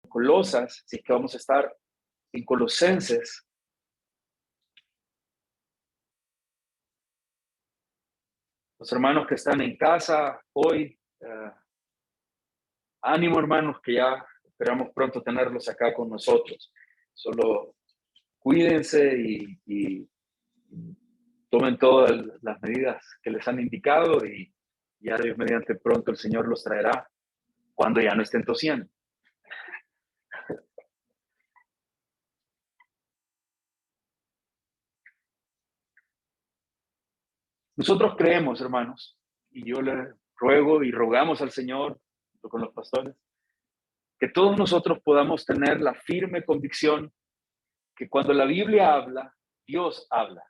Colosas, si es que vamos a estar en Colosenses. Los hermanos que están en casa hoy, ánimo hermanos, que ya esperamos pronto tenerlos acá con nosotros. Solo cuídense y tomen todas las medidas que les han indicado y ya Dios mediante pronto el Señor los traerá cuando ya no estén tosiendo. Nosotros creemos, hermanos, y yo le ruego y rogamos al Señor, junto con los pastores, que todos nosotros podamos tener la firme convicción que cuando la Biblia habla, Dios habla,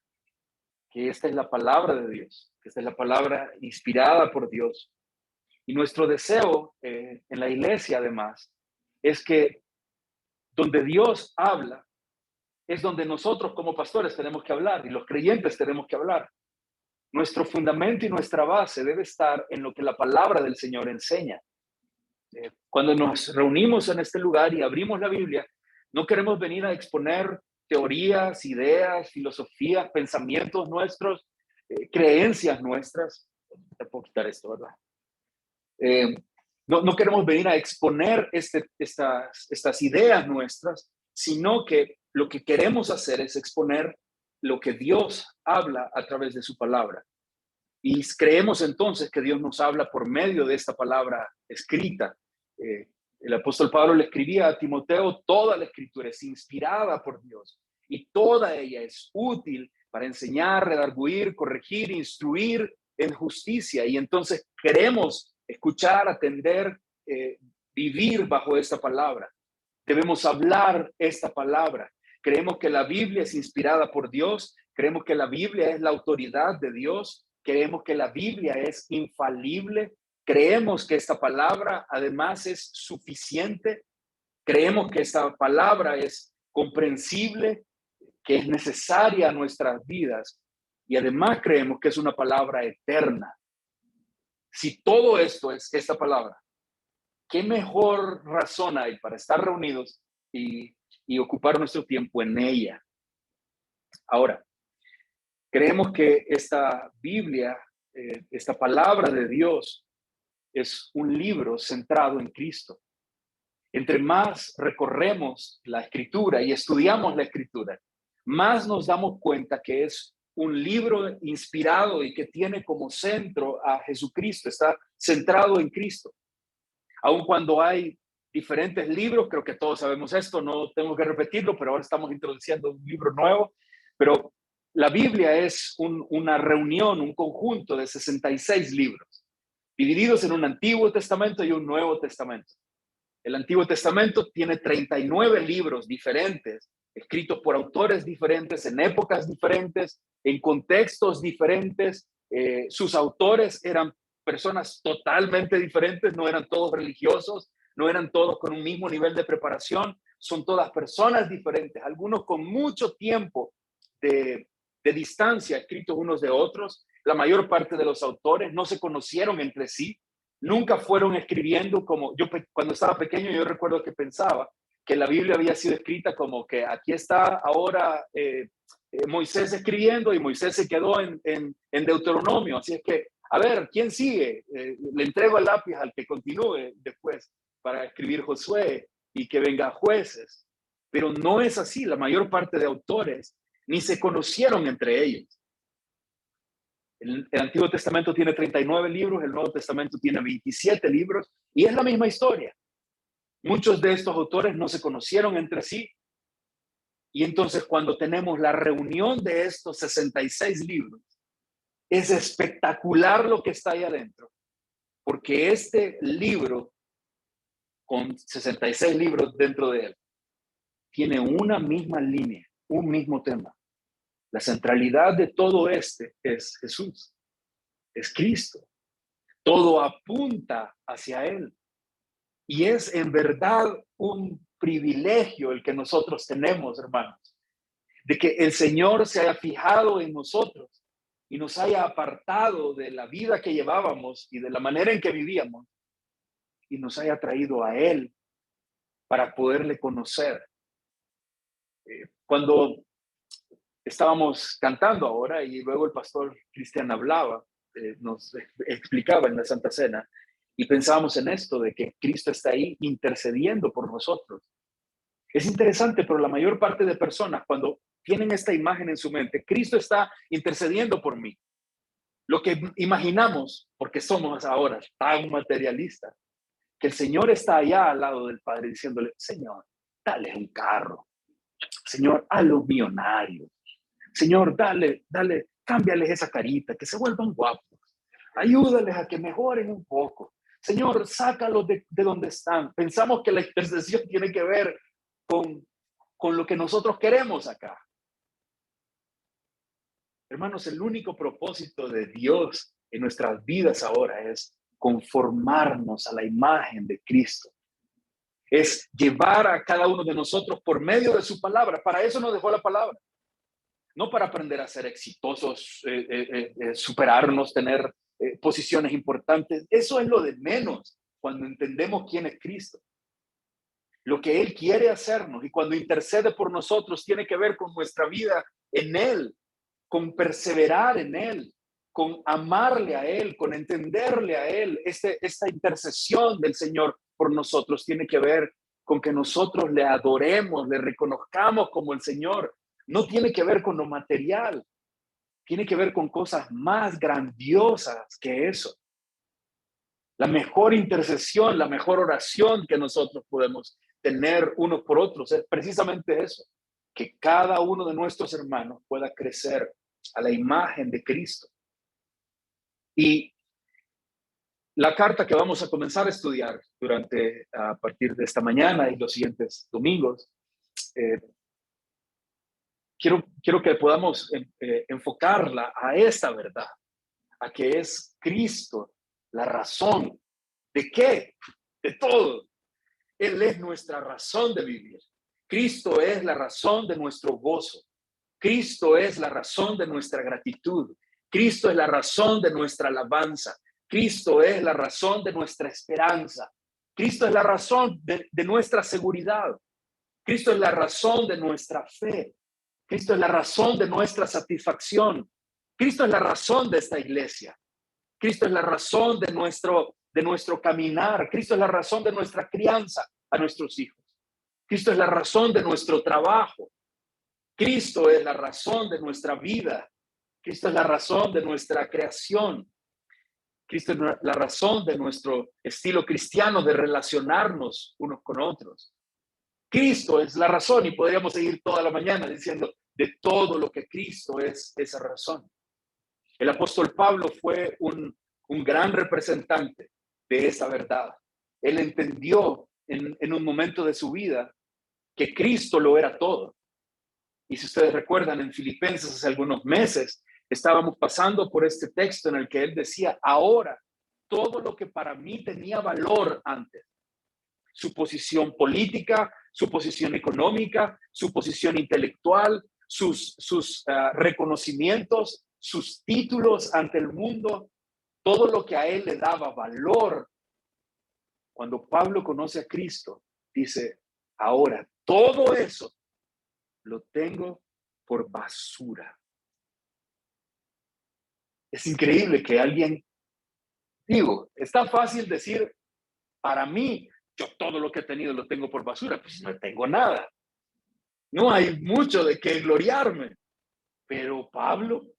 que esta es la palabra de Dios, que esta es la palabra inspirada por Dios. Y nuestro deseo en la iglesia, además, es que donde Dios habla, es donde nosotros como pastores tenemos que hablar y los creyentes tenemos que hablar. Nuestro fundamento y nuestra base debe estar en lo que la palabra del Señor enseña. Cuando nos reunimos en este lugar y abrimos la Biblia, no queremos venir a exponer teorías, ideas, filosofías, pensamientos nuestros, creencias nuestras. Te puedo quitar esto, ¿verdad? No queremos venir a exponer estas ideas nuestras, sino que lo que queremos hacer es exponer lo que Dios habla a través de su palabra. Y creemos entonces que Dios nos habla por medio de esta palabra escrita. El apóstol Pablo le escribía a Timoteo: toda la escritura es inspirada por Dios y toda ella es útil para enseñar, redarguir, corregir, instruir en justicia. Y entonces queremos escuchar, atender, vivir bajo esta palabra. Debemos hablar esta palabra. Creemos que la Biblia es inspirada por Dios, creemos que la Biblia es la autoridad de Dios, creemos que la Biblia es infalible, creemos que esta palabra además es suficiente, creemos que esta palabra es comprensible, que es necesaria a nuestras vidas y además creemos que es una palabra eterna. Si todo esto es esta palabra, ¿qué mejor razón hay para estar reunidos y ocupar nuestro tiempo en ella? Ahora, creemos que esta Biblia, esta palabra de Dios, es un libro centrado en Cristo. Entre más recorremos la Escritura y estudiamos la Escritura, más nos damos cuenta que es un libro inspirado y que tiene como centro a Jesucristo, está centrado en Cristo. Aun cuando hay diferentes libros, creo que todos sabemos esto, no tengo que repetirlo, pero ahora estamos introduciendo un libro nuevo, pero la Biblia es una reunión, un conjunto de 66 libros, divididos en un Antiguo Testamento y un Nuevo Testamento. El Antiguo Testamento tiene 39 libros diferentes, escritos por autores diferentes, en épocas diferentes, en contextos diferentes. Sus autores eran personas totalmente diferentes, no eran todos religiosos, no eran todos con un mismo nivel de preparación, son todas personas diferentes, algunos con mucho tiempo de distancia escritos unos de otros. La mayor parte de los autores no se conocieron entre sí, nunca fueron escribiendo como yo. Cuando estaba pequeño yo recuerdo que pensaba que la Biblia había sido escrita como que aquí está ahora Moisés escribiendo y Moisés se quedó en Deuteronomio, así es que a ver, ¿quién sigue? Le entrego el lápiz al que continúe después para escribir Josué y que venga Jueces. Pero no es así, la mayor parte de autores ni se conocieron entre ellos. El Antiguo Testamento tiene 39 libros, el Nuevo Testamento tiene 27 libros y es la misma historia. Muchos de estos autores no se conocieron entre sí y entonces cuando tenemos la reunión de estos 66 libros, es espectacular lo que está ahí adentro, porque este libro, con 66 libros dentro de él, tiene una misma línea, un mismo tema. La centralidad de todo este es Jesús, es Cristo. Todo apunta hacia Él. Y es en verdad un privilegio el que nosotros tenemos, hermanos, de que el Señor se haya fijado en nosotros y nos haya apartado de la vida que llevábamos y de la manera en que vivíamos y nos haya traído a Él para poderle conocer. Cuando estábamos cantando ahora y luego el pastor Cristian hablaba, nos explicaba en la Santa Cena, y pensábamos en esto de que Cristo está ahí intercediendo por nosotros. Es interesante, pero la mayor parte de personas, cuando tienen esta imagen en su mente, Cristo está intercediendo por mí. Lo que imaginamos, porque somos ahora tan materialistas, que el Señor está allá al lado del Padre diciéndole, Señor, dale un carro. Señor, a los millonarios. Señor, dale, cámbiales esa carita, que se vuelvan guapos. Ayúdales a que mejoren un poco. Señor, sácalos de donde están. Pensamos que la intercesión tiene que ver con lo que nosotros queremos acá. Hermanos, el único propósito de Dios en nuestras vidas ahora es conformarnos a la imagen de Cristo. Es llevar a cada uno de nosotros por medio de su palabra. Para eso nos dejó la palabra. No para aprender a ser exitosos, superarnos, tener posiciones importantes. Eso es lo de menos cuando entendemos quién es Cristo. Lo que Él quiere hacernos y cuando intercede por nosotros tiene que ver con nuestra vida en Él, con perseverar en Él, con amarle a Él, con entenderle a Él. Esta intercesión del Señor por nosotros tiene que ver con que nosotros le adoremos, le reconozcamos como el Señor. No tiene que ver con lo material, tiene que ver con cosas más grandiosas que eso. La mejor intercesión, la mejor oración que nosotros podemos tener unos por otros es precisamente eso, que cada uno de nuestros hermanos pueda crecer a la imagen de Cristo. Y la carta que vamos a comenzar a estudiar a partir de esta mañana y los siguientes domingos, quiero que podamos enfocarla a esta verdad, a que es Cristo la razón. ¿De qué? De todo. Él es nuestra razón de vivir. Cristo es la razón de nuestro gozo. Cristo es la razón de nuestra gratitud. Cristo es la razón de nuestra alabanza. Cristo es la razón de nuestra esperanza. Cristo es la razón de nuestra seguridad. Cristo es la razón de nuestra fe. Cristo es la razón de nuestra satisfacción. Cristo es la razón de esta iglesia. Cristo es la razón de nuestro caminar. Cristo es la razón de nuestra crianza a nuestros hijos. Cristo es la razón de nuestro trabajo. Cristo es la razón de nuestra vida. Cristo es la razón de nuestra creación. Cristo es la razón de nuestro estilo cristiano de relacionarnos unos con otros. Cristo es la razón y podríamos seguir toda la mañana diciendo de todo lo que Cristo es esa razón. El apóstol Pablo fue un gran representante de esa verdad. Él entendió en un momento de su vida que Cristo lo era todo. Y si ustedes recuerdan, en Filipenses hace algunos meses estábamos pasando por este texto en el que él decía, ahora todo lo que para mí tenía valor antes, su posición política, su posición económica, su posición intelectual, sus reconocimientos, sus títulos ante el mundo, todo lo que a él le daba valor. Cuando Pablo conoce a Cristo, dice, ahora todo eso lo tengo por basura. Es increíble que alguien, está fácil decir, para mí, yo todo lo que he tenido lo tengo por basura, pues no tengo nada. No hay mucho de qué gloriarme. Pero Pablo,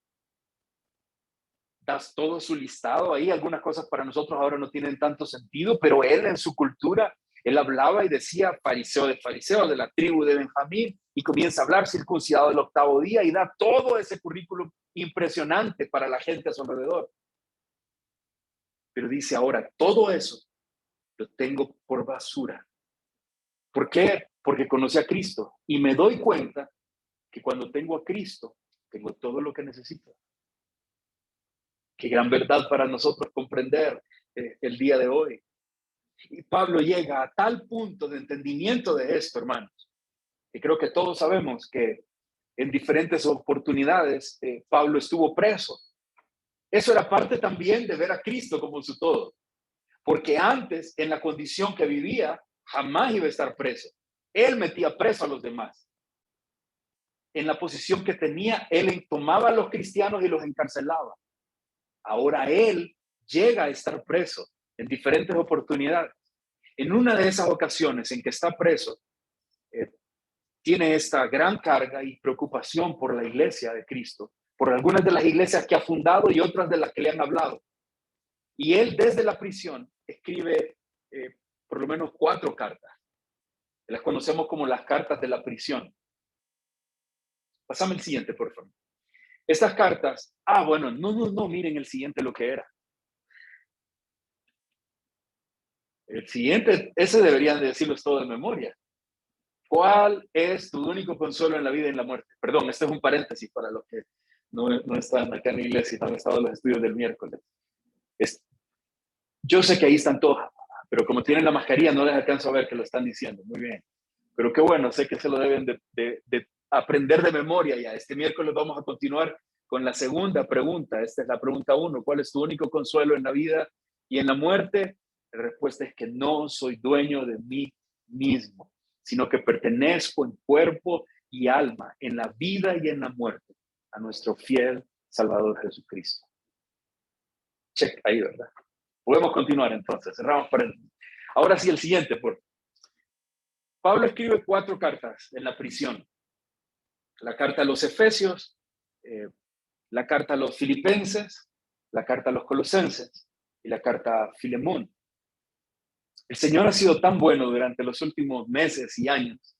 das todo su listado ahí. Algunas cosas para nosotros ahora no tienen tanto sentido, pero él en su cultura, él hablaba y decía fariseo de la tribu de Benjamín, y comienza a hablar circuncidado del 8º día y da todo ese currículum impresionante para la gente a su alrededor. Pero dice ahora, todo eso lo tengo por basura. ¿Por qué? Porque conocí a Cristo y me doy cuenta que cuando tengo a Cristo, tengo todo lo que necesito. Qué gran verdad para nosotros comprender el día de hoy. Y Pablo llega a tal punto de entendimiento de esto, hermanos, que creo que todos sabemos que en diferentes oportunidades Pablo estuvo preso. Eso era parte también de ver a Cristo como su todo. Porque antes, en la condición que vivía, jamás iba a estar preso. Él metía preso a los demás. En la posición que tenía, él tomaba a los cristianos y los encarcelaba. Ahora él llega a estar preso en diferentes oportunidades. En una de esas ocasiones en que está preso, tiene esta gran carga y preocupación por la iglesia de Cristo, por algunas de las iglesias que ha fundado y otras de las que le han hablado. Y él desde la prisión escribe por lo menos 4 cartas. Las conocemos como las cartas de la prisión. Pásame el siguiente, por favor. Estas cartas, bueno, no, miren el siguiente lo que era. El siguiente, ese deberían de decirlos todo de memoria. ¿Cuál es tu único consuelo en la vida y en la muerte? Perdón, este es un paréntesis para los que no están acá en la iglesia y no han estado en los estudios del miércoles. Yo sé que ahí están todos, pero como tienen la mascarilla no les alcanzo a ver que lo están diciendo. Muy bien. Pero qué bueno, sé que se lo deben de aprender de memoria ya. Este miércoles vamos a continuar con la segunda pregunta. Esta es la pregunta 1. ¿Cuál es tu único consuelo en la vida y en la muerte? La respuesta es que no soy dueño de mí mismo, sino que pertenezco en cuerpo y alma, en la vida y en la muerte, a nuestro fiel Salvador Jesucristo. Check ahí, ¿verdad? Podemos continuar entonces, cerramos paréntesis. Ahora sí, el siguiente, por favor. Pablo escribe 4 cartas en la prisión. La carta a los Efesios, la carta a los Filipenses, la carta a los Colosenses y la carta a Filemón. El Señor ha sido tan bueno durante los últimos meses y años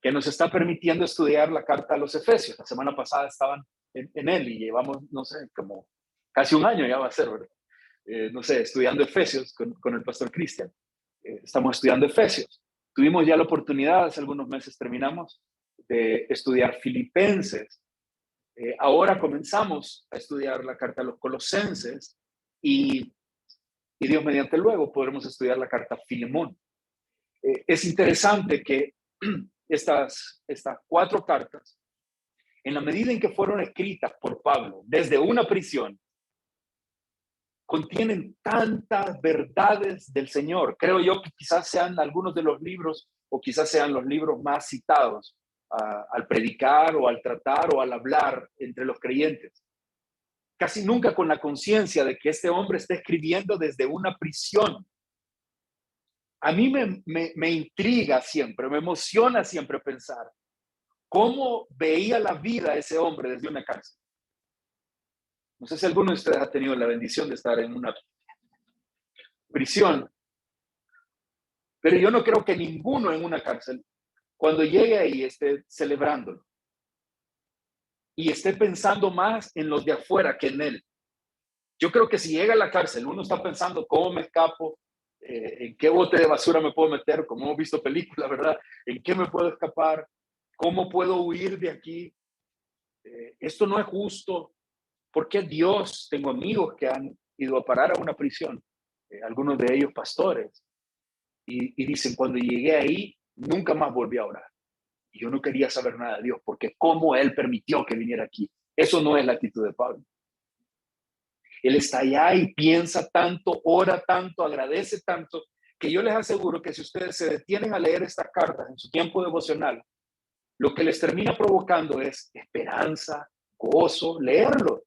que nos está permitiendo estudiar la carta a los Efesios. La semana pasada estaban en él y llevamos, no sé, como casi un año ya va a ser, ¿verdad? No sé, estudiando Efesios con el pastor Cristian. Estamos estudiando Efesios. Tuvimos ya la oportunidad, hace algunos meses terminamos, de estudiar Filipenses. Ahora comenzamos a estudiar la carta a los Colosenses y Dios mediante luego podremos estudiar la carta a Filemón. Es interesante que estas 4 cartas, en la medida en que fueron escritas por Pablo desde una prisión, contienen tantas verdades del Señor. Creo yo que quizás sean algunos de los libros o quizás sean los libros más citados al predicar o al tratar o al hablar entre los creyentes. Casi nunca con la conciencia de que este hombre está escribiendo desde una prisión. A mí me intriga siempre, me emociona siempre pensar cómo veía la vida ese hombre desde una cárcel. No sé si alguno de ustedes ha tenido la bendición de estar en una prisión, pero yo no creo que ninguno en una cárcel, cuando llegue ahí, esté celebrándolo y esté pensando más en los de afuera que en él. Yo creo que si llega a la cárcel, uno está pensando cómo me escapo, en qué bote de basura me puedo meter, como hemos visto películas, ¿verdad? En qué me puedo escapar, cómo puedo huir de aquí. Esto no es justo. ¿Por qué Dios? Tengo amigos que han ido a parar a una prisión, algunos de ellos pastores, y dicen, cuando llegué ahí, nunca más volví a orar. Y yo no quería saber nada de Dios, porque cómo Él permitió que viniera aquí. Eso no es la actitud de Pablo. Él está allá y piensa tanto, ora tanto, agradece tanto, que yo les aseguro que si ustedes se detienen a leer estas cartas en su tiempo devocional, lo que les termina provocando es esperanza, gozo, leerlo.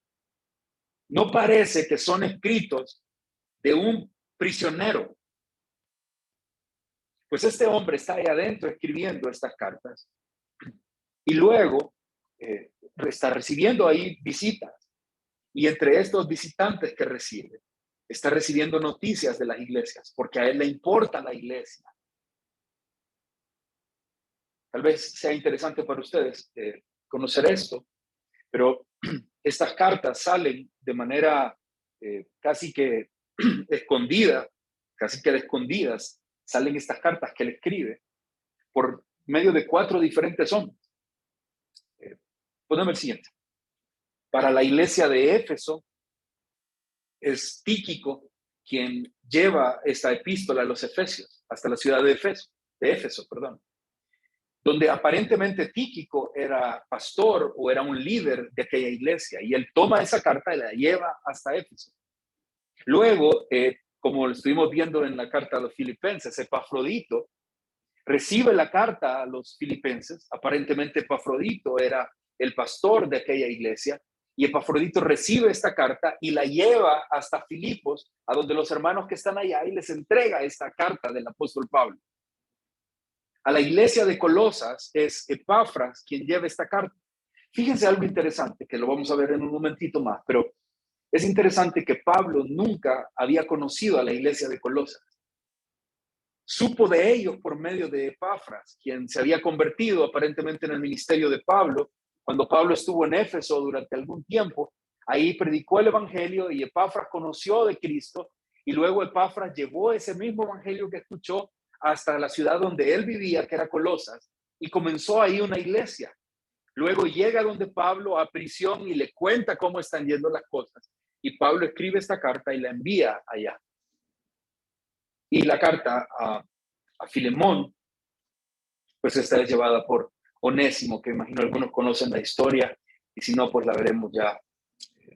No parece que son escritos de un prisionero. Pues este hombre está ahí adentro escribiendo estas cartas y luego está recibiendo ahí visitas. Y entre estos visitantes que recibe, está recibiendo noticias de las iglesias, porque a él le importa la iglesia. Tal vez sea interesante para ustedes conocer esto, pero estas cartas salen de manera casi que escondida, casi que de escondidas, salen estas cartas que él escribe por medio de 4 diferentes hombres. Poneme el siguiente. Para la iglesia de Éfeso, es Tíquico quien lleva esta epístola a los Efesios, hasta la ciudad de Éfeso, donde aparentemente Tíquico era pastor o era un líder de aquella iglesia, y él toma esa carta y la lleva hasta Éfeso. Luego, como lo estuvimos viendo en la carta a los Filipenses, Epafrodito recibe la carta a los filipenses. Aparentemente Epafrodito era el pastor de aquella iglesia, y Epafrodito recibe esta carta y la lleva hasta Filipos, a donde los hermanos que están allá, y les entrega esta carta del apóstol Pablo. A la iglesia de Colosas es Epafras quien lleva esta carta. Fíjense algo interesante, que lo vamos a ver en un momentito más, pero es interesante que Pablo nunca había conocido a la iglesia de Colosas. Supo de ellos por medio de Epafras, quien se había convertido aparentemente en el ministerio de Pablo. Cuando Pablo estuvo en Éfeso durante algún tiempo, ahí predicó el evangelio y Epafras conoció de Cristo, y luego Epafras llevó ese mismo evangelio que escuchó hasta la ciudad donde él vivía, que era Colosas, y comenzó ahí una iglesia. Luego llega donde Pablo a prisión y le cuenta cómo están yendo las cosas. Y Pablo escribe esta carta y la envía allá. Y la carta a Filemón, pues esta es llevada por Onésimo, que imagino algunos conocen la historia, y si no, pues la veremos ya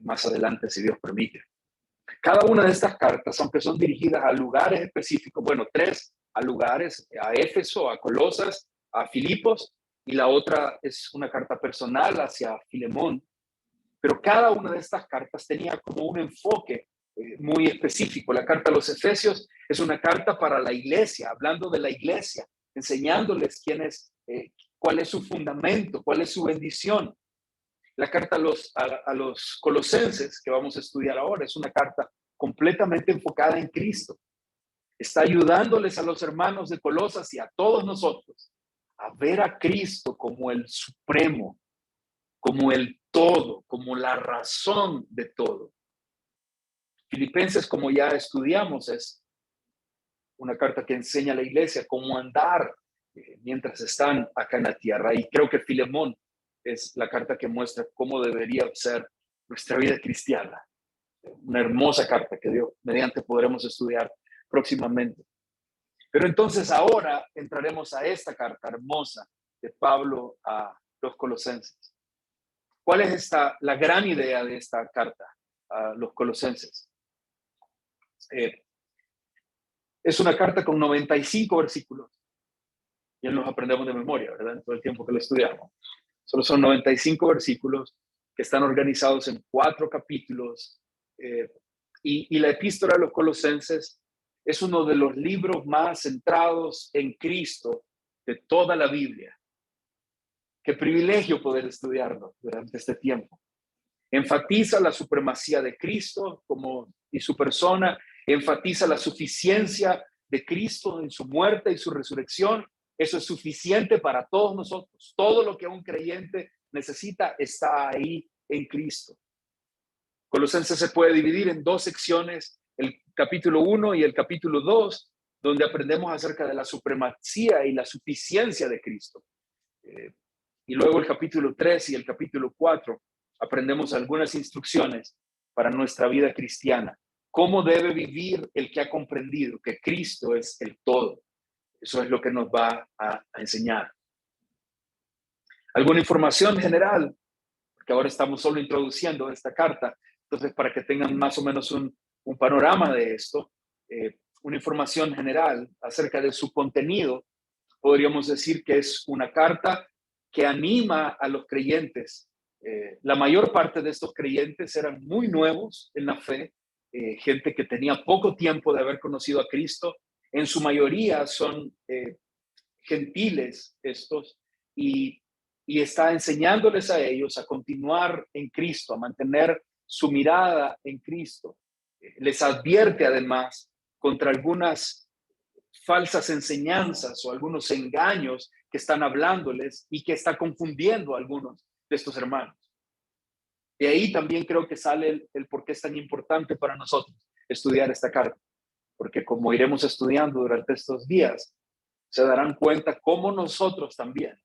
más adelante, si Dios permite. Cada una de estas cartas, aunque son dirigidas a lugares específicos, bueno, 3 a lugares, a Éfeso, a Colosas, a Filipos, y la otra es una carta personal hacia Filemón, pero cada una de estas cartas tenía como un enfoque muy específico. La carta a los Efesios es una carta para la iglesia, hablando de la iglesia, enseñándoles cuál es su fundamento, cuál es su bendición. La carta a los Colosenses, que vamos a estudiar ahora, es una carta completamente enfocada en Cristo. Está ayudándoles a los hermanos de Colosas y a todos nosotros a ver a Cristo como el supremo, como el todo, como la razón de todo. Filipenses, como ya estudiamos, es una carta que enseña a la iglesia cómo andar mientras están acá en la tierra. Y creo que Filemón es la carta que muestra cómo debería ser nuestra vida cristiana. Una hermosa carta que Dios mediante podremos estudiar próximamente. Pero entonces ahora entraremos a esta carta hermosa de Pablo a los Colosenses. ¿Cuál es la gran idea de esta carta a los Colosenses? Es una carta con 95 versículos. Ya los aprendemos de memoria, ¿verdad? En todo el tiempo que lo estudiamos. Solo son 95 versículos que están organizados en 4 capítulos. Y la epístola a los Colosenses es uno de los libros más centrados en Cristo de toda la Biblia. Qué privilegio poder estudiarlo durante este tiempo. Enfatiza la supremacía de Cristo y su persona, enfatiza la suficiencia de Cristo en su muerte y su resurrección. Eso es suficiente para todos nosotros. Todo lo que un creyente necesita está ahí en Cristo. Colosenses se puede dividir en 2 secciones, el capítulo 1 y el capítulo 2, donde aprendemos acerca de la supremacía y la suficiencia de Cristo. Y luego el capítulo 3 y el capítulo 4 aprendemos algunas instrucciones para nuestra vida cristiana. ¿Cómo debe vivir el que ha comprendido que Cristo es el todo? Eso es lo que nos va a enseñar. Alguna información general, porque ahora estamos solo introduciendo esta carta. Entonces, para que tengan más o menos un panorama de esto, una información general acerca de su contenido, podríamos decir que es una carta que anima a los creyentes. La mayor parte de estos creyentes eran muy nuevos en la fe, gente que tenía poco tiempo de haber conocido a Cristo. En su mayoría son gentiles estos, y está enseñándoles a ellos a continuar en Cristo, a mantener su mirada en Cristo. Les advierte además contra algunas falsas enseñanzas o algunos engaños que están hablándoles y que está confundiendo a algunos de estos hermanos. De ahí también creo que sale el por qué es tan importante para nosotros estudiar esta carta, porque como iremos estudiando durante estos días, se darán cuenta cómo nosotros también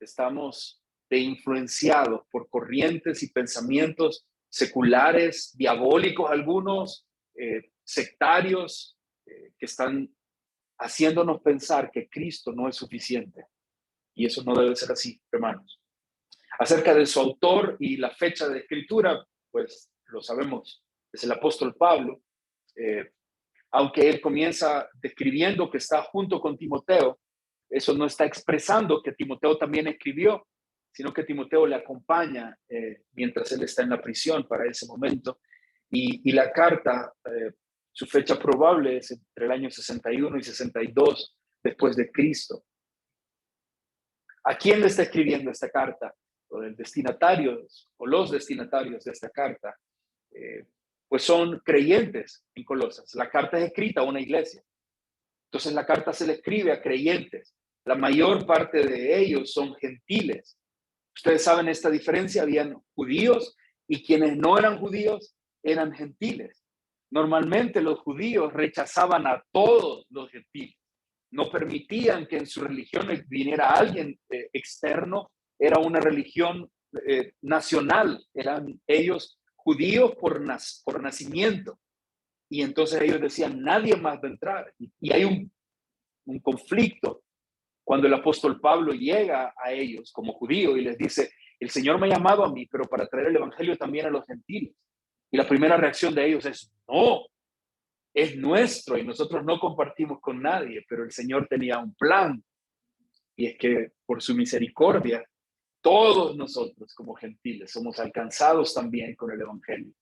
estamos influenciados por corrientes y pensamientos seculares, diabólicos algunos, sectarios, que están haciéndonos pensar que Cristo no es suficiente. Y eso no debe ser así, hermanos. Acerca de su autor y la fecha de escritura, pues lo sabemos, es el apóstol Pablo. Aunque él comienza describiendo que está junto con Timoteo, eso no está expresando que Timoteo también escribió, sino que Timoteo le acompaña mientras él está en la prisión para ese momento. Y la carta, su fecha probable es entre el año 61 y 62 después de Cristo. ¿A quién le está escribiendo esta carta? El destinatario o los destinatarios de esta carta, pues son creyentes en Colosas. La carta es escrita a una iglesia. Entonces la carta se le escribe a creyentes. La mayor parte de ellos son gentiles. Ustedes saben esta diferencia, habían judíos y quienes no eran judíos eran gentiles. Normalmente los judíos rechazaban a todos los gentiles. No permitían que en su religión viniera alguien externo. Era una religión nacional. Eran ellos judíos por nacimiento. Y entonces ellos decían, nadie más va a entrar. Y hay un conflicto cuando el apóstol Pablo llega a ellos como judío y les dice, el Señor me ha llamado a mí, pero para traer el evangelio también a los gentiles. Y la primera reacción de ellos es, no, es nuestro y nosotros no compartimos con nadie, pero el Señor tenía un plan. Y es que por su misericordia, todos nosotros como gentiles somos alcanzados también con el evangelio.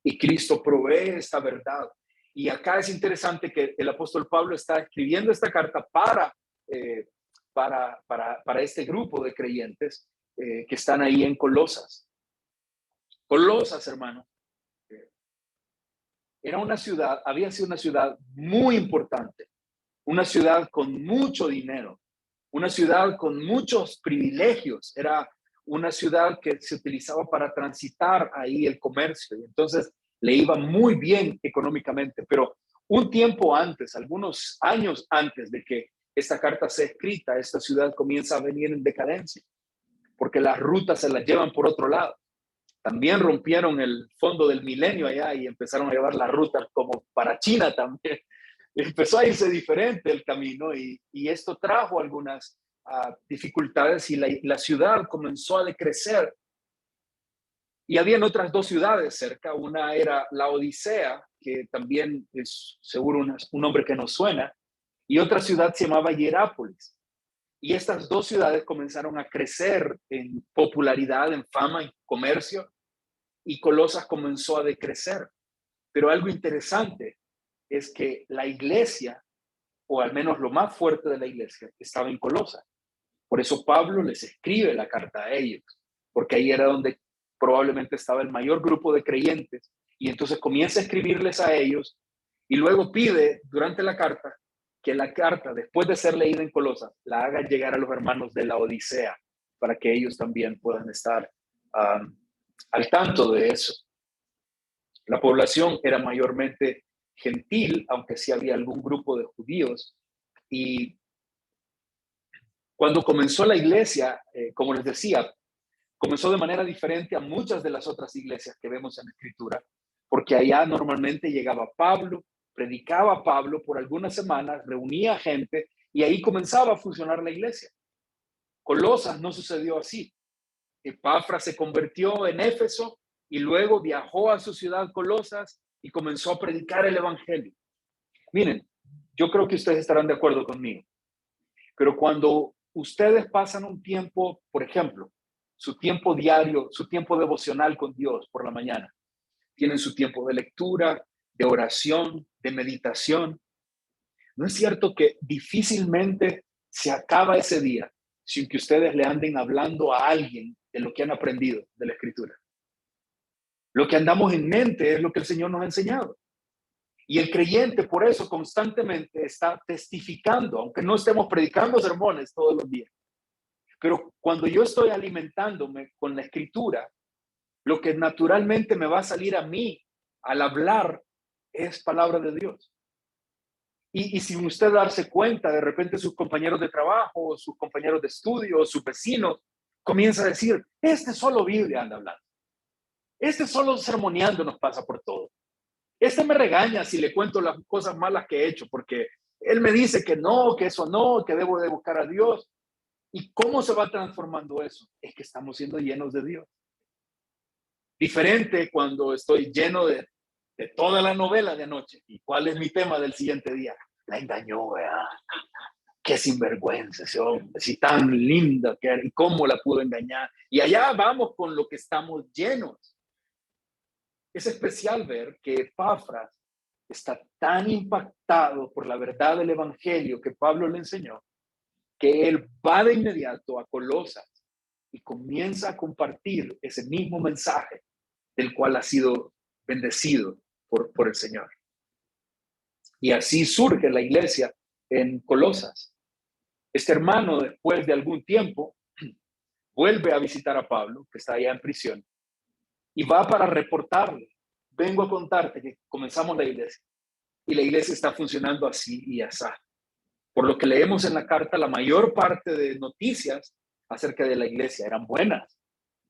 Y Cristo provee esta verdad. Y acá es interesante que el apóstol Pablo está escribiendo esta carta para este grupo de creyentes que están ahí en Colosas. Colosas, hermano, era una ciudad, había sido una ciudad muy importante, una ciudad con mucho dinero, una ciudad con muchos privilegios. Era una ciudad que se utilizaba para transitar ahí el comercio y entonces le iba muy bien económicamente, pero un tiempo antes, algunos años antes de que esta carta sea escrita, esta ciudad comienza a venir en decadencia, porque las rutas se las llevan por otro lado. También rompieron el fondo del milenio allá y empezaron a llevar las rutas como para China también. Empezó a irse diferente el camino y esto trajo algunas dificultades y la ciudad comenzó a decrecer. Y habían otras dos ciudades cerca. Una era la Odisea, que también es seguro un nombre que nos suena, y otra ciudad se llamaba Hierápolis. Y estas dos ciudades comenzaron a crecer en popularidad, en fama, en comercio, y Colosas comenzó a decrecer. Pero algo interesante es que la iglesia, o al menos lo más fuerte de la iglesia, estaba en Colosas. Por eso Pablo les escribe la carta a ellos, porque ahí era donde probablemente estaba el mayor grupo de creyentes, y entonces comienza a escribirles a ellos, y luego pide durante la carta que la carta, después de ser leída en Colosas, la haga llegar a los hermanos de la Odisea, para que ellos también puedan estar al tanto de eso. La población era mayormente gentil, aunque sí había algún grupo de judíos. Y cuando comenzó la iglesia, como les decía, comenzó de manera diferente a muchas de las otras iglesias que vemos en la Escritura, porque allá normalmente llegaba Pablo, predicaba Pablo por algunas semanas, reunía gente y ahí comenzaba a funcionar la iglesia. Colosas no sucedió así. Epafras se convirtió en Éfeso y luego viajó a su ciudad Colosas y comenzó a predicar el evangelio. Miren, yo creo que ustedes estarán de acuerdo conmigo, pero cuando ustedes pasan un tiempo, por ejemplo, su tiempo diario, su tiempo devocional con Dios por la mañana, tienen su tiempo de lectura, de oración, de meditación, ¿no es cierto que difícilmente se acaba ese día sin que ustedes le anden hablando a alguien de lo que han aprendido de la Escritura? Lo que andamos en mente es lo que el Señor nos ha enseñado. Y el creyente por eso constantemente está testificando, aunque no estemos predicando sermones todos los días. Pero cuando yo estoy alimentándome con la Escritura, lo que naturalmente me va a salir a mí al hablar es palabra de Dios. Y sin usted darse cuenta, de repente sus compañeros de trabajo, sus compañeros de estudio, sus vecinos, comienzan a decir, este solo Biblia anda hablando. Este solo sermoneando nos pasa por todo. Este me regaña si le cuento las cosas malas que he hecho, porque él me dice que no, que eso no, que debo de buscar a Dios. ¿Y cómo se va transformando eso? Es que estamos siendo llenos de Dios. Diferente cuando estoy lleno de toda la novela de anoche. ¿Y cuál es mi tema del siguiente día? La engañó, ¿verdad? qué sinvergüenza ese hombre, si tan linda que era, y cómo la pudo engañar. Y allá vamos con lo que estamos llenos. Es especial ver que Epafras está tan impactado por la verdad del evangelio que Pablo le enseñó, que él va de inmediato a Colosas y comienza a compartir ese mismo mensaje del cual ha sido bendecido por el Señor. Y así surge la iglesia en Colosas. Este hermano, después de algún tiempo, vuelve a visitar a Pablo, que está allá en prisión, y va para reportarle: vengo a contarte que comenzamos la iglesia y la iglesia está funcionando así y así. Por lo que leemos en la carta, la mayor parte de noticias acerca de la iglesia eran buenas.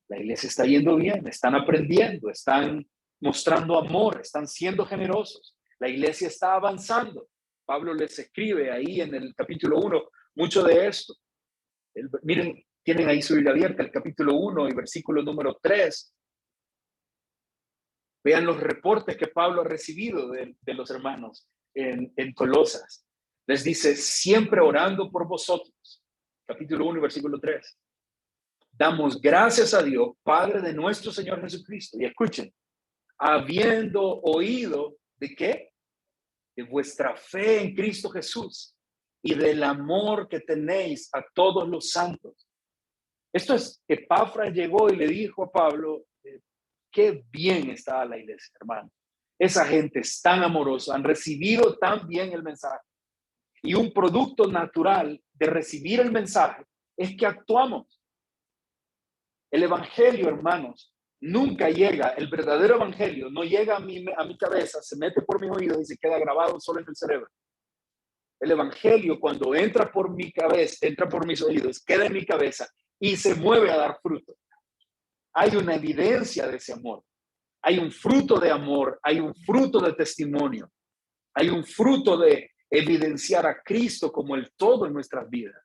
La iglesia está yendo bien, están aprendiendo, están mostrando amor, están siendo generosos. La iglesia está avanzando. Pablo les escribe ahí en el capítulo 1 mucho de esto. Miren, tienen ahí su Biblia abierta, el capítulo 1 y versículo número 3. Vean los reportes que Pablo ha recibido de los hermanos en Colosas. Les dice: siempre orando por vosotros. Capítulo 1 y versículo 3. Damos gracias a Dios, Padre de nuestro Señor Jesucristo. Y escuchen, habiendo oído ¿de qué? De vuestra fe en Cristo Jesús y del amor que tenéis a todos los santos. Esto es, Epafras llegó y le dijo a Pablo: qué bien está la iglesia, hermano. Esa gente es tan amorosa, han recibido tan bien el mensaje. Y un producto natural de recibir el mensaje es que actuamos. El evangelio, hermanos, nunca llega, el verdadero evangelio no llega a mi cabeza, se mete por mis oídos y se queda grabado solo en el cerebro. El evangelio, cuando entra por mi cabeza, entra por mis oídos, queda en mi cabeza y se mueve a dar fruto. Hay una evidencia de ese amor. Hay un fruto de amor, hay un fruto de testimonio, hay un fruto de evidenciar a Cristo como el todo en nuestras vidas.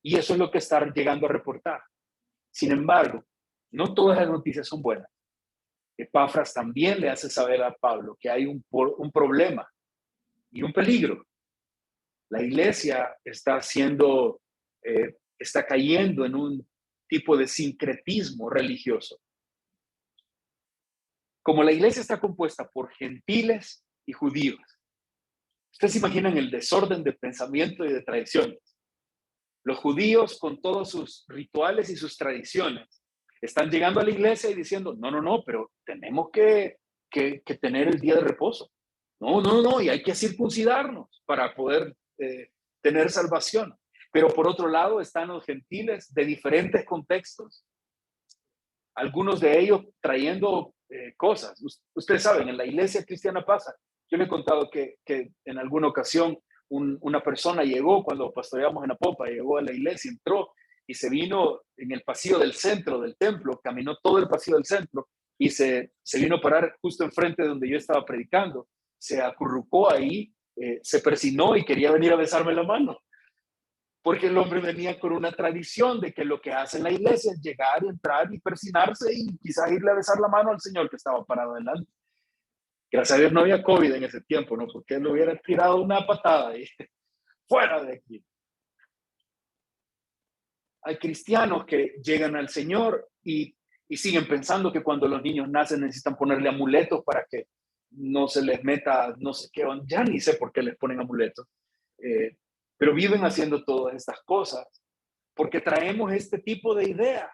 Y eso es lo que está llegando a reportar. Sin embargo, no todas las noticias son buenas. Epafras también le hace saber a Pablo que hay un problema y un peligro. La iglesia está está cayendo en un tipo de sincretismo religioso. Como la iglesia está compuesta por gentiles y judíos, ustedes se imaginan el desorden de pensamiento y de tradiciones. Los judíos, con todos sus rituales y sus tradiciones, están llegando a la iglesia y diciendo: no, pero tenemos que tener el día de reposo. No, y hay que circuncidarnos para poder tener salvación. Pero por otro lado están los gentiles de diferentes contextos, algunos de ellos trayendo cosas. Ustedes saben, en la iglesia cristiana pasa. Yo le he contado que en alguna ocasión una persona llegó cuando pastoreábamos en Apopa, llegó a la iglesia, entró y se vino en el pasillo del centro del templo, caminó todo el pasillo del centro y se vino a parar justo enfrente de donde yo estaba predicando. Se acurrucó ahí, se persinó y quería venir a besarme la mano. Porque el hombre venía con una tradición de que lo que hace en la iglesia es llegar, entrar y persinarse y quizás irle a besar la mano al Señor que estaba parado delante. Gracias a Dios no había COVID en ese tiempo, ¿no? Porque él le hubiera tirado una patada y fuera de aquí. Hay cristianos que llegan al Señor y siguen pensando que cuando los niños nacen necesitan ponerle amuletos para que no se les meta, no sé qué, ya ni sé por qué les ponen amuletos. Pero viven haciendo todas estas cosas porque traemos este tipo de ideas,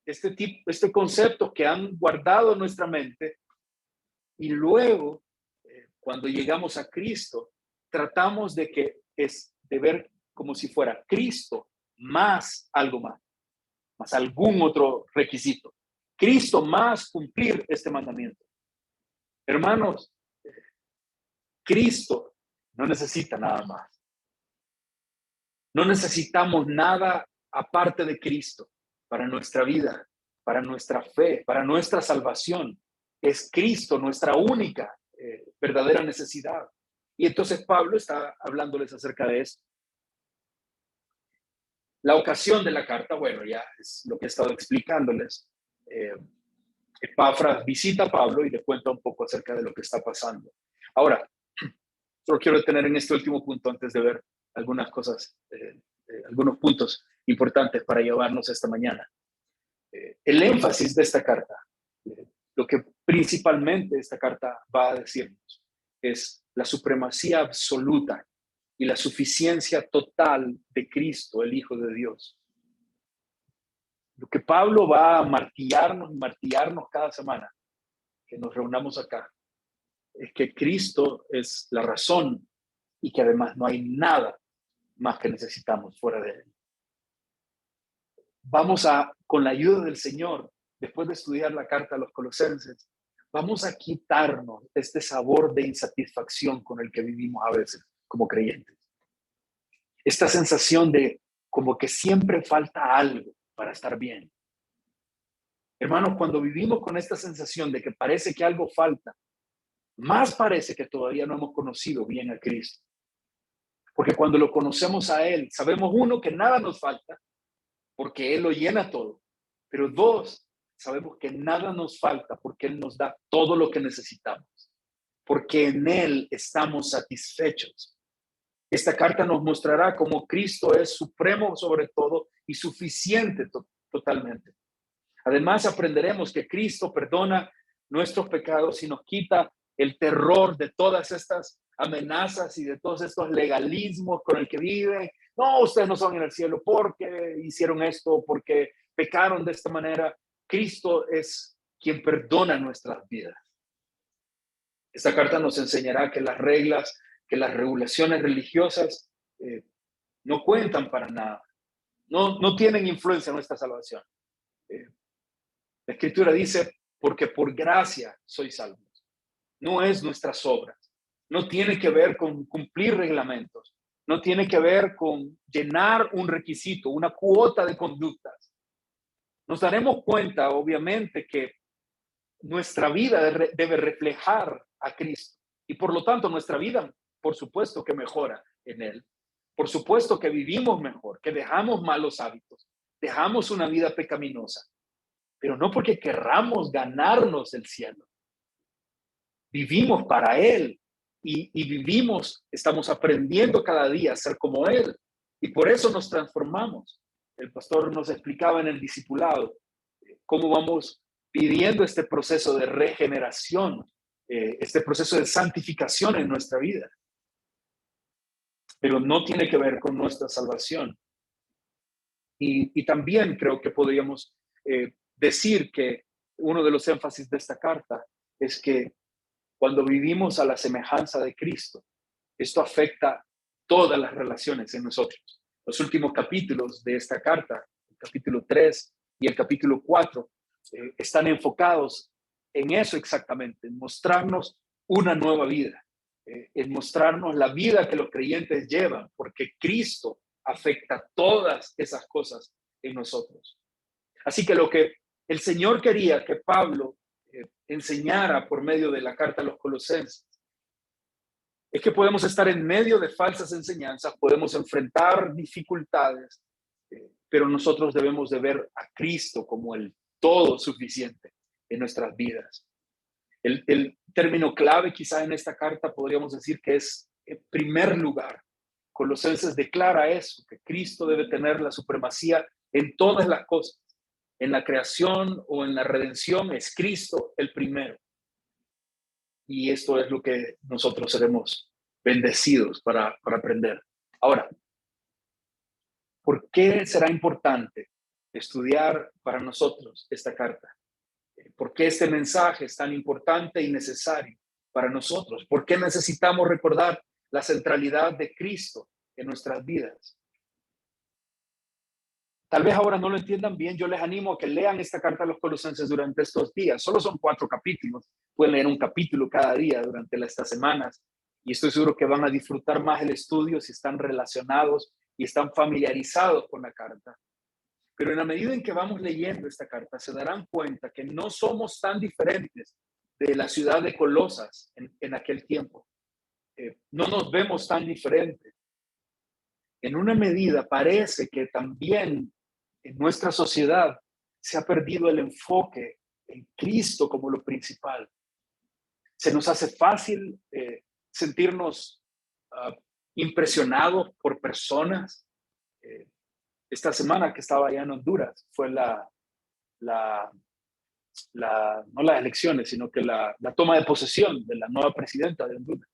este concepto que han guardado en nuestra mente y luego, cuando llegamos a Cristo, tratamos de ver como si fuera Cristo más algo más algún otro requisito. Cristo más cumplir este mandamiento. Hermanos, Cristo no necesita nada más. No necesitamos nada aparte de Cristo para nuestra vida, para nuestra fe, para nuestra salvación. Es Cristo nuestra única verdadera necesidad. Y entonces Pablo está hablándoles acerca de esto. La ocasión de la carta, bueno, ya es lo que he estado explicándoles. Epafras visita a Pablo y le cuenta un poco acerca de lo que está pasando. Ahora, solo quiero detener en este último punto antes de ver algunas cosas, algunos puntos importantes para llevarnos esta mañana. El énfasis de esta carta, lo que principalmente esta carta va a decirnos, es la supremacía absoluta y la suficiencia total de Cristo, el Hijo de Dios. Lo que Pablo va a martillarnos cada semana que nos reunamos acá, es que Cristo es la razón y que además no hay nada más que necesitamos fuera de él. Vamos a, con la ayuda del Señor, después de estudiar la carta a los Colosenses, vamos a quitarnos este sabor de insatisfacción con el que vivimos a veces como creyentes. Esta sensación de como que siempre falta algo para estar bien. Hermanos, cuando vivimos con esta sensación de que parece que algo falta, más parece que todavía no hemos conocido bien a Cristo. Porque cuando lo conocemos a Él, sabemos, uno, que nada nos falta, porque Él lo llena todo. Pero dos, sabemos que nada nos falta porque Él nos da todo lo que necesitamos. Porque en Él estamos satisfechos. Esta carta nos mostrará cómo Cristo es supremo sobre todo y suficiente totalmente. Además, aprenderemos que Cristo perdona nuestros pecados y nos quita el terror de todas estas amenazas y de todos estos legalismos con el que viven. No, ustedes no son en el cielo porque hicieron esto, porque pecaron de esta manera. Cristo es quien perdona nuestras vidas. Esta carta nos enseñará que las reglas, que las regulaciones religiosas no cuentan para nada. No tienen influencia en nuestra salvación. La Escritura dice, porque por gracia sois salvos. No es nuestras obras. No tiene que ver con cumplir reglamentos. No tiene que ver con llenar un requisito, una cuota de conductas. Nos daremos cuenta, obviamente, que nuestra vida debe reflejar a Cristo. Y por lo tanto, nuestra vida, por supuesto que mejora en Él. Por supuesto que vivimos mejor, que dejamos malos hábitos, dejamos una vida pecaminosa. Pero no porque querramos ganarnos el cielo. Vivimos para Él y vivimos, estamos aprendiendo cada día a ser como Él y por eso nos transformamos. El pastor nos explicaba en el discipulado cómo vamos viviendo este proceso de regeneración, este proceso de santificación en nuestra vida. Pero no tiene que ver con nuestra salvación. Y también creo que podríamos decir que uno de los énfasis de esta carta es que cuando vivimos a la semejanza de Cristo, esto afecta todas las relaciones en nosotros. Los últimos capítulos de esta carta, el capítulo 3 y el capítulo 4, están enfocados en eso exactamente, en mostrarnos una nueva vida, en mostrarnos la vida que los creyentes llevan, porque Cristo afecta todas esas cosas en nosotros. Así que lo que el Señor quería que Pablo enseñara por medio de la carta a los Colosenses es que podemos estar en medio de falsas enseñanzas, podemos enfrentar dificultades, pero nosotros debemos de ver a Cristo como el todo suficiente en nuestras vidas. El término clave quizá en esta carta podríamos decir que es en primer lugar. Colosenses declara eso, que Cristo debe tener la supremacía en todas las cosas. En la creación o en la redención es Cristo el primero. Y esto es lo que nosotros seremos bendecidos para aprender. Ahora, ¿por qué será importante estudiar para nosotros esta carta? ¿Por qué este mensaje es tan importante y necesario para nosotros? ¿Por qué necesitamos recordar la centralidad de Cristo en nuestras vidas? Tal vez ahora no lo entiendan bien, yo les animo a que lean esta carta a los Colosenses durante estos días. Solo son 4 capítulos, pueden leer un capítulo cada día durante estas semanas y estoy seguro que van a disfrutar más el estudio si están relacionados y están familiarizados con la carta. Pero en la medida en que vamos leyendo esta carta, se darán cuenta que no somos tan diferentes de la ciudad de Colosas en aquel tiempo. No nos vemos tan diferentes. En una medida parece que también en nuestra sociedad se ha perdido el enfoque en Cristo como lo principal. Se nos hace fácil sentirnos impresionado por personas. Esta semana que estaba allá en Honduras fue no las elecciones, sino que la toma de posesión de la nueva presidenta de Honduras.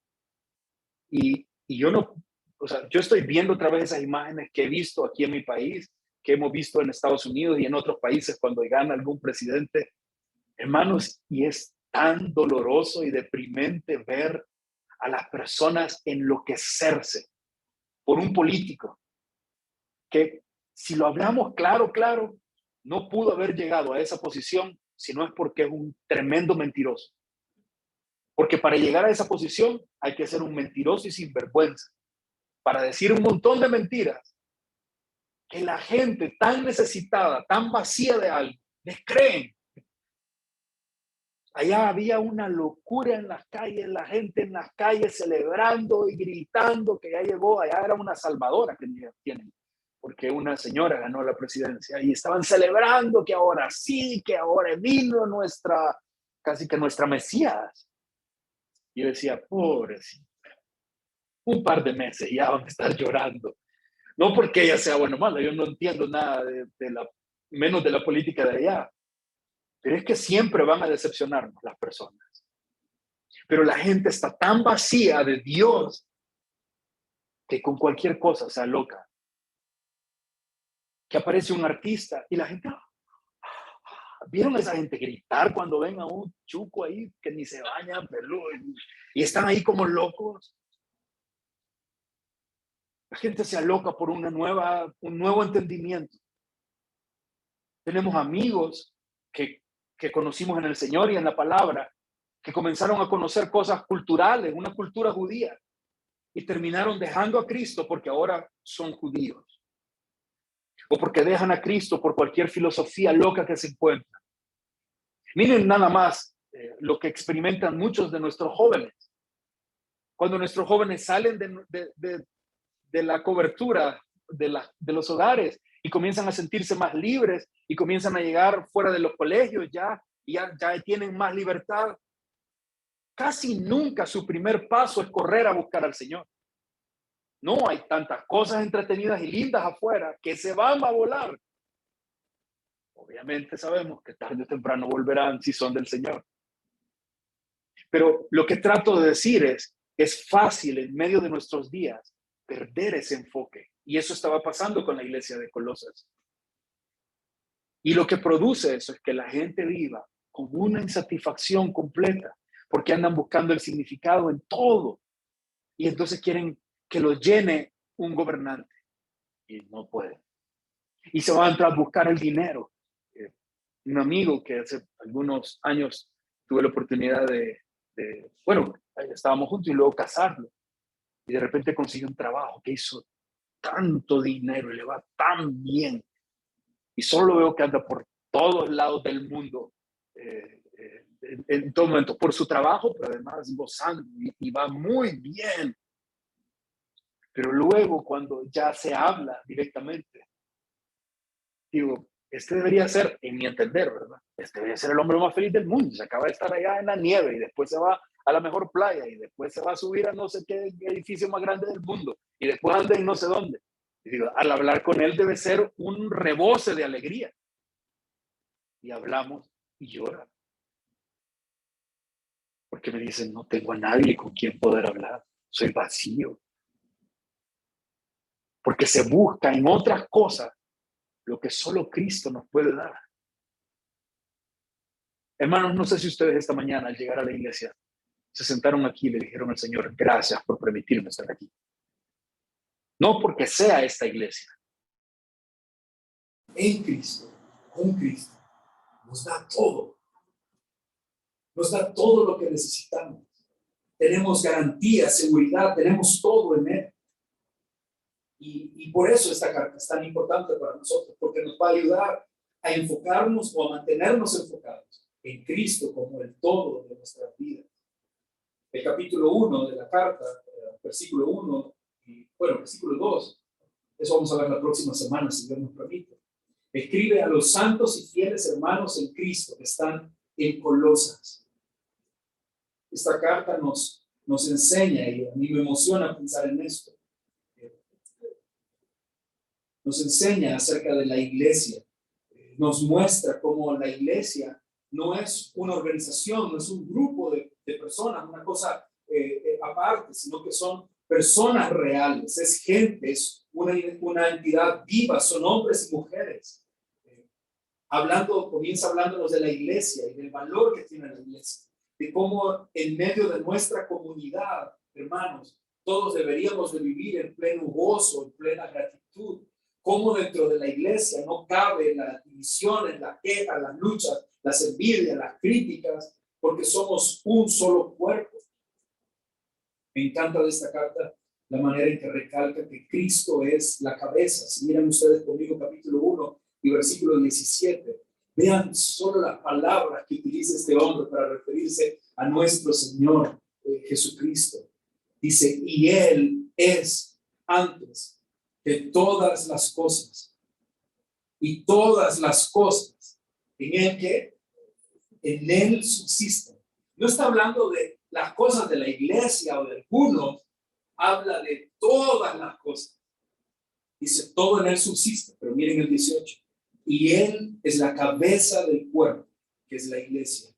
Y yo no, o sea, yo estoy viendo otra vez esas imágenes que he visto aquí en mi país, que hemos visto en Estados Unidos y en otros países cuando gana algún presidente, hermanos, y es tan doloroso y deprimente ver a las personas enloquecerse por un político que, si lo hablamos claro, no pudo haber llegado a esa posición si no es porque es un tremendo mentiroso. Porque para llegar a esa posición hay que ser un mentiroso y sinvergüenza, para decir un montón de mentiras que la gente tan necesitada, tan vacía de algo, les creen. Allá había una locura en las calles, la gente en las calles celebrando y gritando que ya llegó. Allá era una salvadora que tienen, porque una señora ganó la presidencia y estaban celebrando que ahora sí, que ahora vino casi que nuestra Mesías. Y yo decía, pobrecita, un par de meses ya van a estar llorando. No porque ella sea buena o mala, yo no entiendo nada menos de la política de allá. Pero es que siempre van a decepcionarnos las personas. Pero la gente está tan vacía de Dios que con cualquier cosa se aloca. Que aparece un artista y la gente... ¿Vieron a esa gente gritar cuando ven a un chuco ahí que ni se baña, peludo, y están ahí como locos? La gente se aloca por un nuevo entendimiento. Tenemos amigos que conocimos en el Señor y en la palabra, que comenzaron a conocer cosas culturales, una cultura judía, y terminaron dejando a Cristo porque ahora son judíos, o porque dejan a Cristo por cualquier filosofía loca que se encuentra. Miren nada más lo que experimentan muchos de nuestros jóvenes. Cuando nuestros jóvenes salen de la cobertura de los hogares y comienzan a sentirse más libres y comienzan a llegar fuera de los colegios ya tienen más libertad. Casi nunca su primer paso es correr a buscar al Señor. No, hay tantas cosas entretenidas y lindas afuera que se van a volar. Obviamente sabemos que tarde o temprano volverán si son del Señor. Pero lo que trato de decir es fácil en medio de nuestros días perder ese enfoque. Y eso estaba pasando con la iglesia de Colosas. Y lo que produce eso es que la gente viva con una insatisfacción completa, porque andan buscando el significado en todo. Y entonces quieren que lo llene un gobernante. Y no puede. Y se van a buscar el dinero. Un amigo que hace algunos años tuve la oportunidad bueno, estábamos juntos y luego casarlo. Y de repente consiguió un trabajo que hizo tanto dinero y le va tan bien. Y solo veo que anda por todos lados del mundo en todo momento, por su trabajo, pero además gozando y va muy bien. Pero luego cuando ya se habla directamente, digo, este debería ser, en mi entender, ¿verdad? Este debería ser el hombre más feliz del mundo. Se acaba de estar allá en la nieve y después se va a la mejor playa y después se va a subir a no sé qué edificio más grande del mundo y después anda en no sé dónde. Y digo, al hablar con él debe ser un rebose de alegría. Y hablamos y llora. Porque me dicen, no tengo a nadie con quien poder hablar. Soy vacío. Porque se busca en otras cosas lo que solo Cristo nos puede dar. Hermanos, no sé si ustedes esta mañana al llegar a la iglesia se sentaron aquí y le dijeron al Señor, gracias por permitirme estar aquí. No porque sea esta iglesia. En Cristo, con Cristo, nos da todo. Nos da todo lo que necesitamos. Tenemos garantía, seguridad, tenemos todo en Él. Y por eso esta carta es tan importante para nosotros, porque nos va a ayudar a enfocarnos o a mantenernos enfocados en Cristo como el todo de nuestras vidas. El capítulo 1 de la carta, versículo 1 y versículo 2, eso vamos a ver la próxima semana, si Dios nos permite. Escribe a los santos y fieles hermanos en Cristo que están en Colosas. Esta carta nos enseña, y a mí me emociona pensar en esto, nos enseña acerca de la iglesia. Nos muestra cómo la iglesia no es una organización, no es un grupo de personas, una cosa aparte, sino que son personas reales, es gente, es una entidad viva, son hombres y mujeres. Comienza hablándonos de la iglesia y del valor que tiene la iglesia, de cómo en medio de nuestra comunidad, hermanos, todos deberíamos de vivir en pleno gozo, en plena gratitud, cómo dentro de la iglesia no cabe la división, la queja, las luchas, las envidias, las críticas, porque somos un solo cuerpo. Me encanta de esta carta la manera en que recalca que Cristo es la cabeza. Si miran ustedes conmigo capítulo 1 y versículo 17, vean solo las palabras que utiliza este hombre para referirse a nuestro Señor Jesucristo. Dice, y Él es antes de todas las cosas. Y todas las cosas, ¿en Él qué? En Él subsisten. No está hablando de las cosas de la iglesia o de algunos, habla de todas las cosas. Dice, todo en Él subsiste, pero miren el 18. Y Él es la cabeza del cuerpo, que es la iglesia.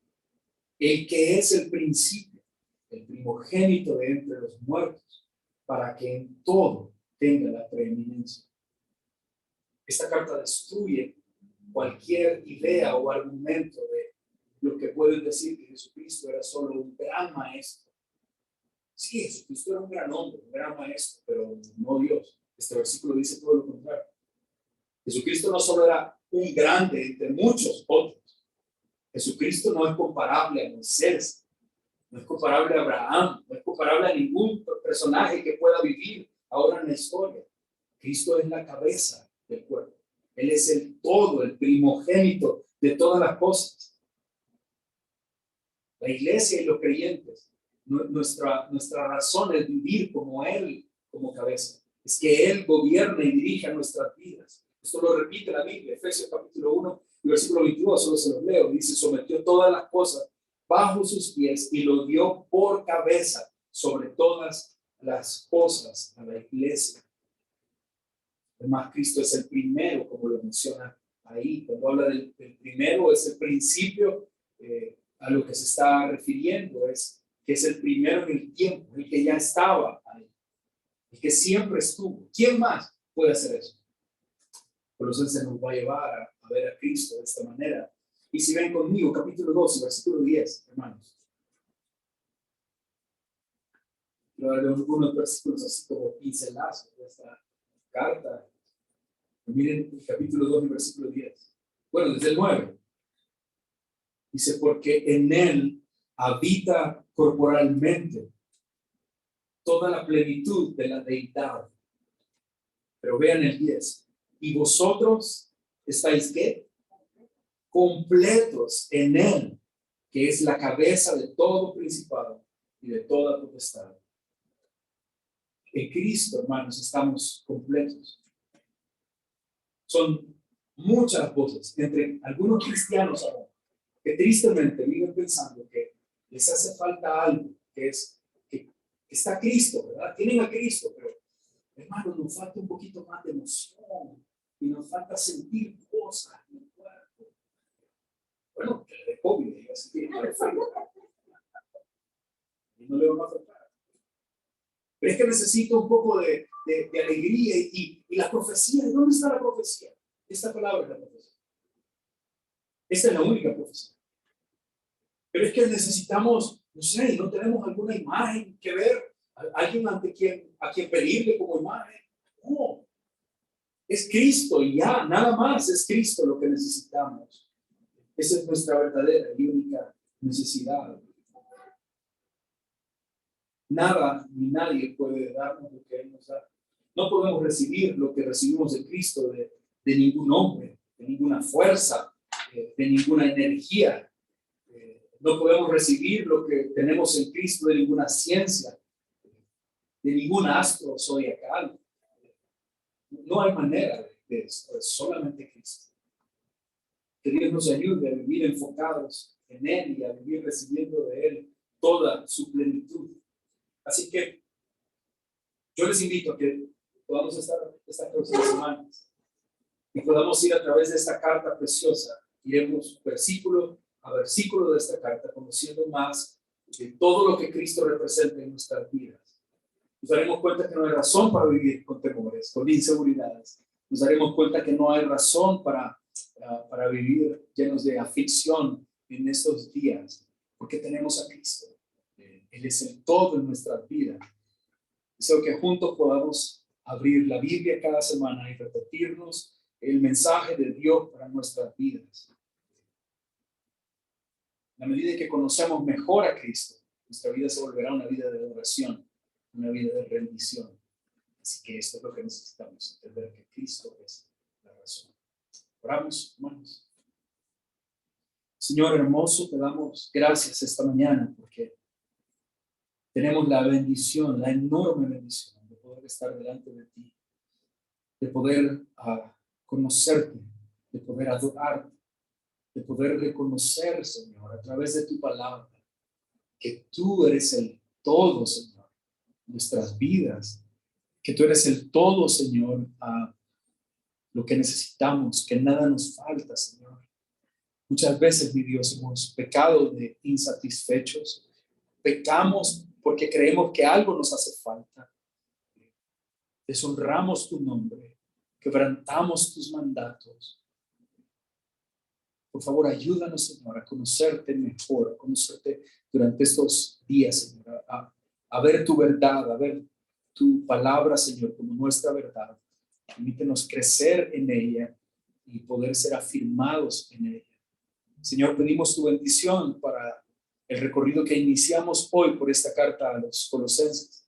El que es el principio, el primogénito de entre los muertos, para que en todo tenga la preeminencia. Esta carta destruye cualquier idea o argumento de lo que pueden decir que Jesucristo era solo un gran maestro. Sí, Jesucristo era un gran hombre, un gran maestro, pero no Dios. Este versículo dice todo lo contrario. Jesucristo no solo era un grande entre muchos otros. Jesucristo no es comparable a Moisés, no es comparable a Abraham, no es comparable a ningún personaje que pueda vivir ahora en la historia. Cristo es la cabeza del cuerpo. Él es el todo, el primogénito de todas las cosas. La iglesia y los creyentes, nuestra razón es vivir como Él, como cabeza. Es que Él gobierna y dirige nuestras vidas. Esto lo repite la Biblia, Efesios capítulo 1 y versículo 22, solo se los leo. Dice, sometió todas las cosas bajo sus pies y lo dio por cabeza sobre todas las cosas a la iglesia. Además, Cristo es el primero, como lo menciona ahí. Cuando habla del primero, es el principio a lo que se está refiriendo. Es que es el primero en el tiempo, el que ya estaba ahí, el que siempre estuvo. ¿Quién más puede hacer eso? Colosenses nos va a llevar a ver a Cristo de esta manera. Y si ven conmigo, capítulo 12, versículo 10, hermanos. Quiero darle algunos versículos así como pincelazos de esta carta. Miren el capítulo 2 versículo 10. Bueno, desde el 9. Dice, porque en Él habita corporalmente toda la plenitud de la deidad. Pero vean el 10. Y vosotros estáis, ¿qué? Completos en Él, que es la cabeza de todo principado y de toda potestad. En Cristo, hermanos, estamos completos. Son muchas cosas entre algunos cristianos ahora que tristemente viven pensando que les hace falta algo, que es que está Cristo, ¿verdad? Tienen a Cristo, pero hermano, nos falta un poquito más de emoción y nos falta sentir cosas en el cuerpo. Bueno, que le dé COVID, y así que y no le va a faltar. Pero es que necesito un poco de alegría y la profecía. ¿Dónde está la profecía? Esta palabra es la profecía. Esta es la única profecía. Pero es que necesitamos, no sé, no tenemos alguna imagen que ver, alguien a quien pedirle como imagen. No, es Cristo y ya, nada más es Cristo lo que necesitamos. Esa es nuestra verdadera y única necesidad. Nada ni nadie puede darnos lo que Él nos da. No podemos recibir lo que recibimos de Cristo de ningún hombre, de ninguna fuerza, de ninguna energía. No podemos recibir lo que tenemos en Cristo de ninguna ciencia, de ningún astro zodiacal. No hay manera de esto, es solamente Cristo. Que Dios nos ayude a vivir enfocados en Él y a vivir recibiendo de Él toda su plenitud. Así que yo les invito a que podamos estar estas próximas semanas y podamos ir a través de esta carta preciosa. Iremos versículo a versículo de esta carta, conociendo más de todo lo que Cristo representa en nuestras vidas. Nos daremos cuenta que no hay razón para vivir con temores, con inseguridades. Nos daremos cuenta que no hay razón para vivir llenos de aflicción en estos días, porque tenemos a Cristo. Él es el todo en nuestras vidas. Deseo que juntos podamos abrir la Biblia cada semana y repetirnos el mensaje de Dios para nuestras vidas. A medida que conocemos mejor a Cristo, nuestra vida se volverá una vida de adoración, una vida de rendición. Así que esto es lo que necesitamos, entender que Cristo es la razón. Oramos, hermanos. Señor hermoso, te damos gracias esta mañana porque tenemos la bendición, la enorme bendición de poder estar delante de ti, de poder conocerte, de poder adorarte, de poder reconocer, Señor, a través de tu palabra, que tú eres el todo, Señor, nuestras vidas, que tú eres el todo, Señor, a lo que necesitamos, que nada nos falta, Señor. Muchas veces, mi Dios, hemos pecado de insatisfechos, pecamos porque creemos que algo nos hace falta. Deshonramos tu nombre, quebrantamos tus mandatos. Por favor, ayúdanos, Señor, a conocerte mejor, a conocerte durante estos días, Señor, a ver tu verdad, a ver tu palabra, Señor, como nuestra verdad. Permítenos crecer en ella y poder ser afirmados en ella. Señor, pedimos tu bendición para el recorrido que iniciamos hoy por esta carta a los Colosenses.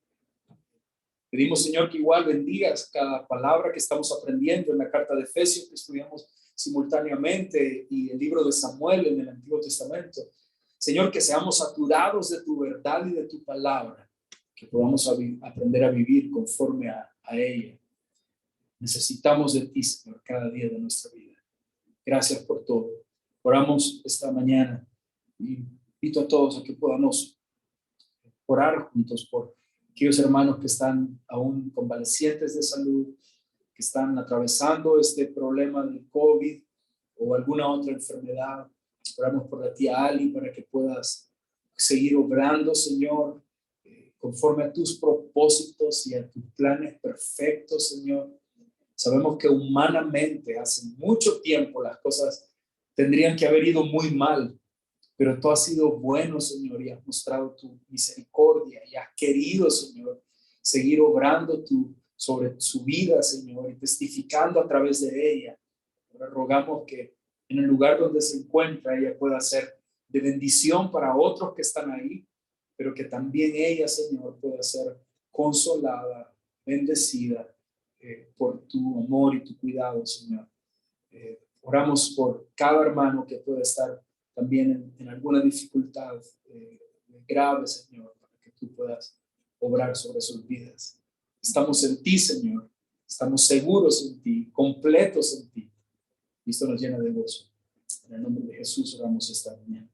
Pedimos, Señor, que igual bendigas cada palabra que estamos aprendiendo en la carta de Efesios que estudiamos simultáneamente y el libro de Samuel en el Antiguo Testamento. Señor, que seamos saturados de tu verdad y de tu palabra, que podamos aprender a vivir conforme a ella. Necesitamos de ti, Señor, cada día de nuestra vida. Gracias por todo. Oramos esta mañana y invito a todos a que podamos orar juntos por aquellos hermanos que están aún convalecientes de salud, que están atravesando este problema del COVID o alguna otra enfermedad. Oramos por la tía Ali para que puedas seguir obrando, Señor, conforme a tus propósitos y a tus planes perfectos, Señor. Sabemos que humanamente hace mucho tiempo las cosas tendrían que haber ido muy mal, pero tú has sido bueno, Señor, y has mostrado tu misericordia y has querido, Señor, seguir obrando sobre su vida, Señor, y testificando a través de ella. Ahora rogamos que en el lugar donde se encuentra ella pueda ser de bendición para otros que están ahí, pero que también ella, Señor, pueda ser consolada, bendecida por tu amor y tu cuidado, Señor. Oramos por cada hermano que pueda estar también en alguna dificultad grave, Señor, para que tú puedas obrar sobre sus vidas. Estamos en ti, Señor. Estamos seguros en ti, completos en ti. Y esto nos llena de gozo. En el nombre de Jesús oramos esta mañana.